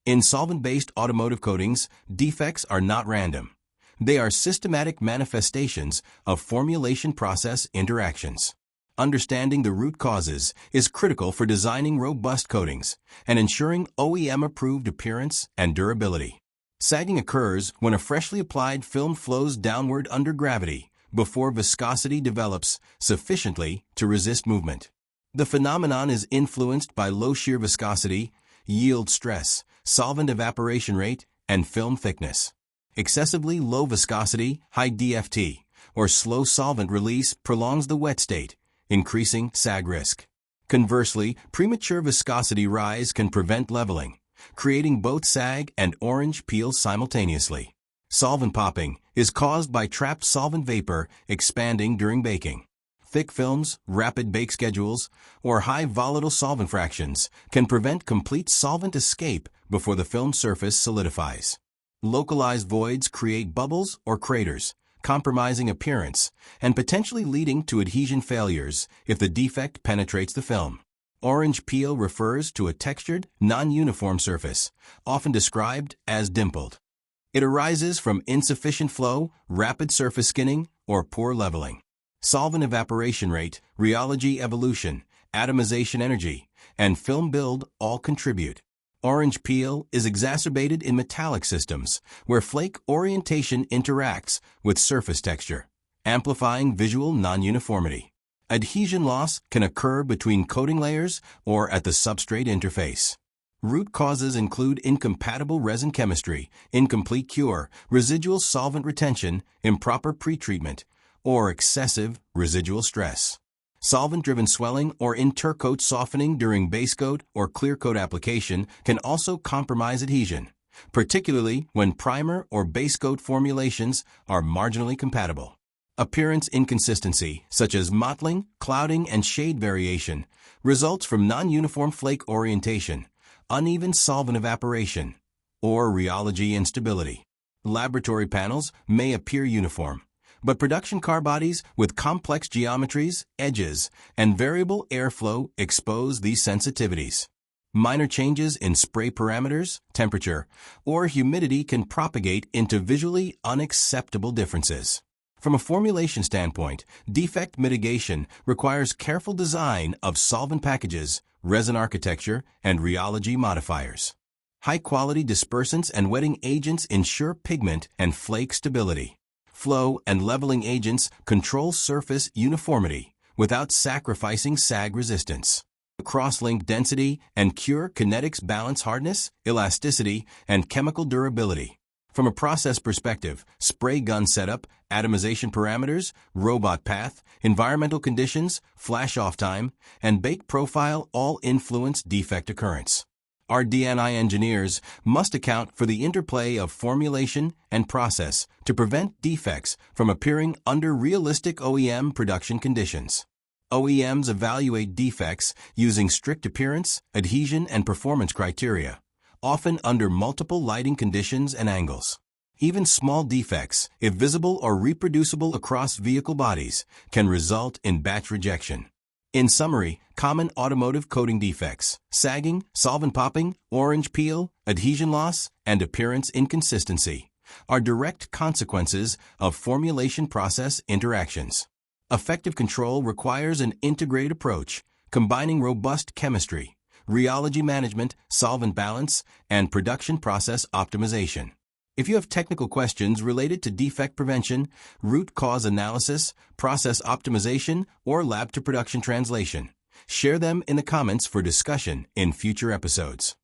In solvent-based automotive coatings, defects are not random. They are systematic manifestations of formulation-process interactions. Understanding the root causes is critical for designing robust coatings and ensuring OEM-approved appearance and durability. Sagging occurs when a freshly applied film flows downward under gravity before viscosity develops sufficiently to resist movement. The phenomenon is influenced by low shear viscosity, yield stress, solvent evaporation rate, and film thickness. Excessively low viscosity, high DFT, or slow solvent release prolongs the wet state, increasing sag risk. Conversely, premature viscosity rise can prevent leveling, creating both sag and orange peel simultaneously. Solvent popping is caused by trapped solvent vapor expanding during baking. Thick films, rapid bake schedules, or high volatile solvent fractions can prevent complete solvent escape before the film surface solidifies. Localized voids create bubbles or craters, compromising appearance and potentially leading to adhesion failures if the defect penetrates the film. Orange peel refers to a textured, non-uniform surface, often described as dimpled. It arises from insufficient flow, rapid surface skinning, or poor leveling. Solvent evaporation rate, rheology evolution, atomization energy, and film build all contribute. Orange peel is exacerbated in metallic systems, where flake orientation interacts with surface texture, amplifying visual non-uniformity. Adhesion loss can occur between coating layers or at the substrate interface. Root causes include incompatible resin chemistry, incomplete cure, residual solvent retention, improper pretreatment, or excessive residual stress. Solvent-driven swelling or intercoat softening during base coat or clear coat application can also compromise adhesion, particularly when primer or base coat formulations are marginally compatible. Appearance inconsistency, such as mottling, clouding, and shade variation, results from non-uniform flake orientation, uneven solvent evaporation, or rheology instability. Laboratory panels may appear uniform, but production car bodies with complex geometries, edges, and variable airflow expose these sensitivities. Minor changes in spray parameters, temperature, or humidity can propagate into visually unacceptable differences. From a formulation standpoint, defect mitigation requires careful design of solvent packages, resin architecture, and rheology modifiers. High-quality dispersants and wetting agents ensure pigment and flake stability. Flow and leveling agents control surface uniformity without sacrificing sag resistance. Cross-link density and cure kinetics balance hardness, elasticity, and chemical durability. From a process perspective, spray gun setup, atomization parameters, robot path, environmental conditions, flash-off time, and bake profile all influence defect occurrence. RD&I engineers must account for the interplay of formulation and process to prevent defects from appearing under realistic OEM production conditions. OEMs evaluate defects using strict appearance, adhesion, and performance criteria, often under multiple lighting conditions and angles. Even small defects, if visible or reproducible across vehicle bodies, can result in batch rejection. In summary, common automotive coating defects, sagging, solvent popping, orange peel, adhesion loss, and appearance inconsistency, are direct consequences of formulation-process interactions. Effective control requires an integrated approach, combining robust chemistry, rheology management, solvent balance, and production process optimization. If you have technical questions related to defect prevention, root cause analysis, process optimization, or lab-to-production translation, share them in the comments for discussion in future episodes.